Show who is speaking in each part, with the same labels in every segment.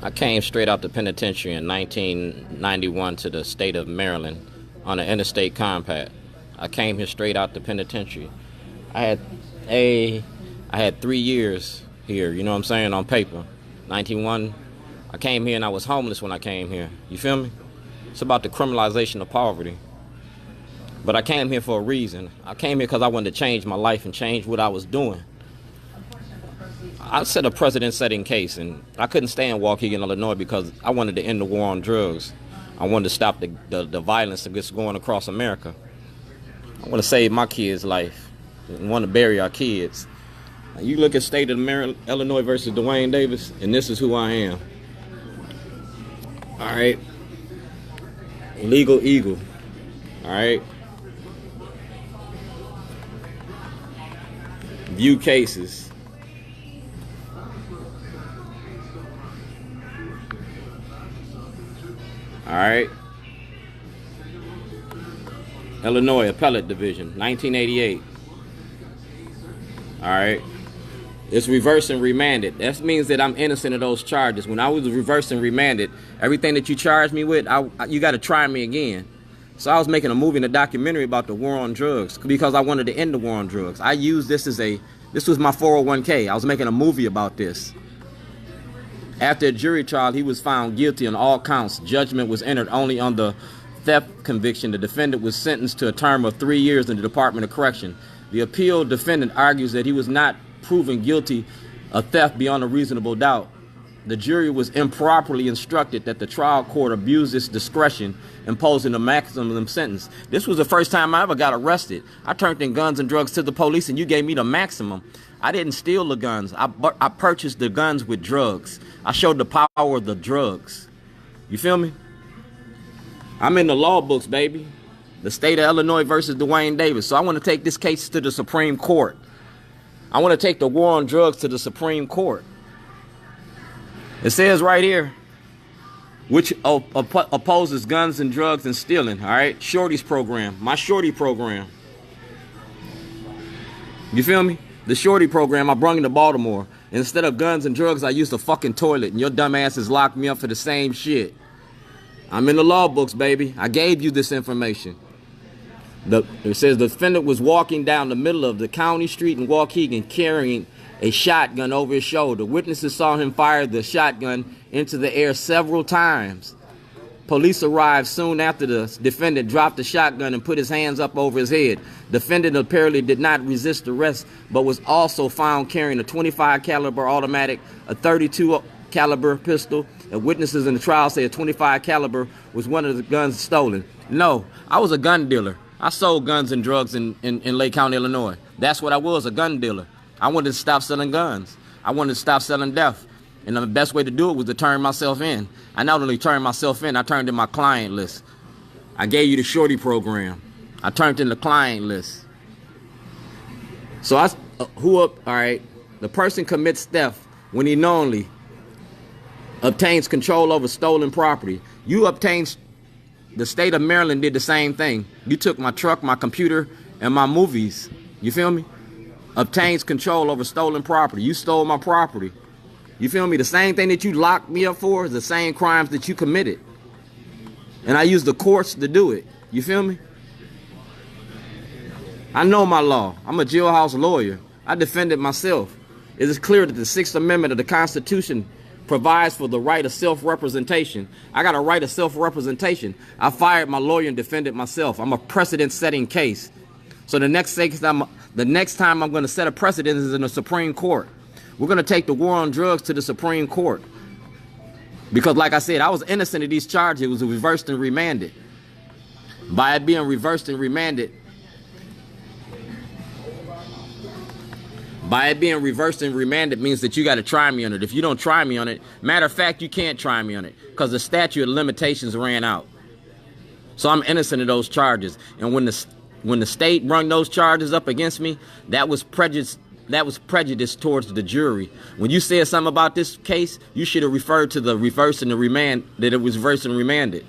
Speaker 1: I came straight out the penitentiary in 1991 to the state of Maryland on an interstate compact. I came here straight out the penitentiary. I had I had 3 years here, you know what I'm saying, on paper. 1991, I came here and I was homeless when I came here. You feel me? It's about the criminalization of poverty. But I came here for a reason. I came here because I wanted to change my life and change what I was doing. I set a precedent-setting case, and I couldn't stay in Waukegan, Illinois, because I wanted to end the war on drugs. I wanted to stop the violence that's going across America. I want to save my kids' life and want to bury our kids. Now, you look at state of Maryland, Illinois versus Duane Davis, and this is who I am. All right. Legal Eagle. All right. View cases. All right. Illinois Appellate Division, 1988. All right. It's reversed and remanded. That means that I'm innocent of those charges. When I was reversed and remanded, everything that you charged me with, you got to try me again. So I was making a movie and a documentary about the war on drugs because I wanted to end the war on drugs. I used this this was my 401k. I was making a movie about this. After a jury trial, he was found guilty on all counts. Judgment was entered only on the theft conviction. The defendant was sentenced to a term of 3 years in the Department of Correction. The appeal defendant argues that he was not proven guilty of theft beyond a reasonable doubt. The jury was improperly instructed that the trial court abused its discretion, imposing a maximum sentence. This was the first time I ever got arrested. I turned in guns and drugs to the police, and you gave me the maximum. I didn't steal the guns. I purchased the guns with drugs. I showed the power of the drugs. You feel me? I'm in the law books, baby. The state of Illinois versus Duane Davis. So I want to take this case to the Supreme Court. I want to take the war on drugs to the Supreme Court. It says right here, which opposes guns and drugs and stealing, all right? S.H.O.R.T.Y's program, my S.H.O.R.T.Y program. You feel me? The S.H.O.R.T.Y program, I brung it to Baltimore. Instead of guns and drugs, I used a fucking toilet, and your dumb asses locked me up for the same shit. I'm in the law books, baby. I gave you this information. It says the defendant was walking down the middle of the county street in Waukegan carrying a shotgun over his shoulder. Witnesses saw him fire the shotgun into the air several times. Police arrived soon after the defendant dropped the shotgun and put his hands up over his head. Defendant apparently did not resist arrest, but was also found carrying a 25 caliber automatic, a 32 caliber pistol, and witnesses in the trial say a 25 caliber was one of the guns stolen. No, I was a gun dealer. I sold guns and drugs in Lake County, Illinois. That's what I was, a gun dealer. I wanted to stop selling guns. I wanted to stop selling death. And the best way to do it was to turn myself in. I not only turned myself in, I turned in my client list. I gave you the S.H.O.R.T.Y program. I turned in the client list. So all right, the person commits theft when he knowingly obtains control over stolen property. The state of Maryland did the same thing. You took my truck, my computer, and my movies. You feel me? Obtains control over stolen property. You stole my property. You feel me? The same thing that you locked me up for is the same crimes that you committed. And I use the courts to do it. You feel me? I know my law. I'm a jailhouse lawyer. I defended myself. It is clear that the 6th Amendment of the Constitution provides for the right of self-representation. I got a right of self-representation. I fired my lawyer and defended myself. I'm a precedent-setting case. So the next time I'm going to set a precedent is in the Supreme Court. We're going to take the war on drugs to the Supreme Court. Because like I said, I was innocent of these charges. It was reversed and remanded. By it being reversed and remanded, means that you got to try me on it. If you don't try me on it, matter of fact, you can't try me on it because the statute of limitations ran out. So I'm innocent of those charges. And when the state brought those charges up against me, that was prejudice towards the jury. When you said something about this case, you should have referred to the reverse and the remand, that it was reversed and remanded.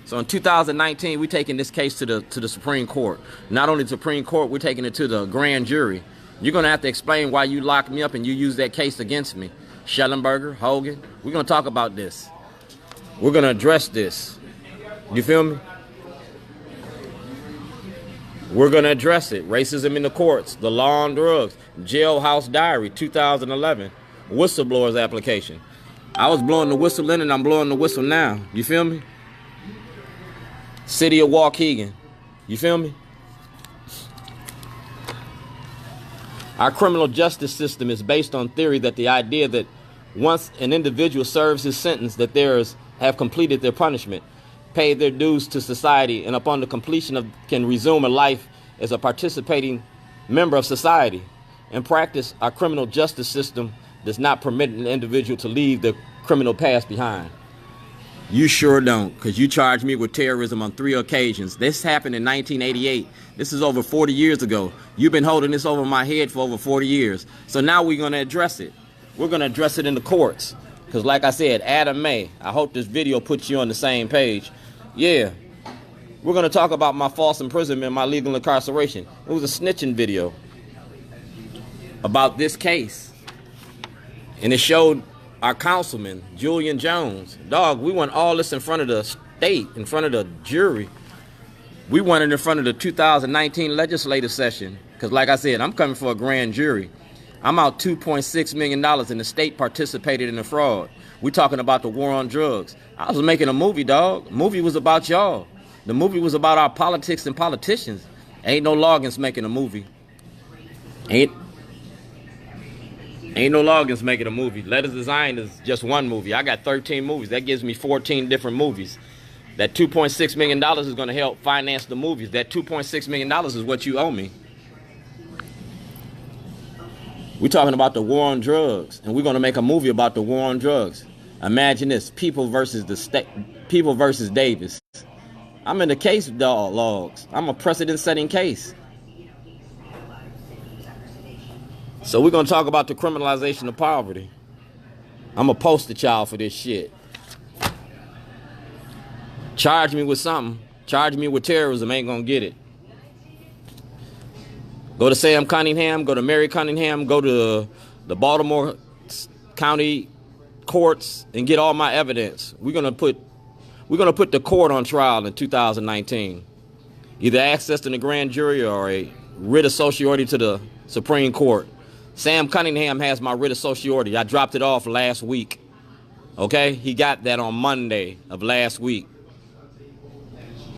Speaker 1: So in 2019, we're taking this case to the Supreme Court. Not only the Supreme Court, we're taking it to the grand jury. You're going to have to explain why you locked me up and you used that case against me. Schellenberger, Hogan. We're going to talk about this. We're going to address this. You feel me? We're going to address it. Racism in the courts, the law on drugs, jailhouse diary, 2011, whistleblowers application. I was blowing the whistle then and I'm blowing the whistle now. You feel me? City of Waukegan. You feel me? Our criminal justice system is based on theory that the idea that once an individual serves his sentence, that theirs have completed their punishment, paid their dues to society, and upon the completion of can resume a life as a participating member of society. In practice, our criminal justice system does not permit an individual to leave the criminal past behind. You sure don't, because you charged me with terrorism on 3 occasions. This happened in 1988. This is over 40 years ago. You've been holding this over my head for over 40 years. So now we're going to address it. We're going to address it in the courts. Because like I said, Adam May, I hope this video puts you on the same page. Yeah, we're going to talk about my false imprisonment, my legal incarceration. It was a snitching video about this case. And it showed our councilman, Julian Jones. Dog, we want all this in front of the state, in front of the jury. We want it in front of the 2019 legislative session. Because like I said, I'm coming for a grand jury. I'm out $2.6 million and the state participated in the fraud. We're talking about the war on drugs. I was making a movie, dog. The movie was about y'all. The movie was about our politics and politicians. Ain't no Loggins making a movie. Ain't no Loggins making a movie. Letters Design is just one movie. I got 13 movies. That gives me 14 different movies. That $2.6 million is going to help finance the movies. That $2.6 million is what you owe me. We're talking about the war on drugs, and we're going to make a movie about the war on drugs. Imagine this: People versus the state. People versus Davis. I'm in the case logs. I'm a precedent-setting case. So we're going to talk about the criminalization of poverty. I'm a poster child for this shit. Charge me with something. Charge me with terrorism. Ain't going to get it. Go to Sam Cunningham. Go to Mary Cunningham. Go to the Baltimore County courts and get all my evidence. We're going to put the court on trial in 2019. Either access to the grand jury or a writ of certiorari to the Supreme Court. Sam Cunningham has my writ of certiorari. I dropped it off last week. Okay? He got that on Monday of last week.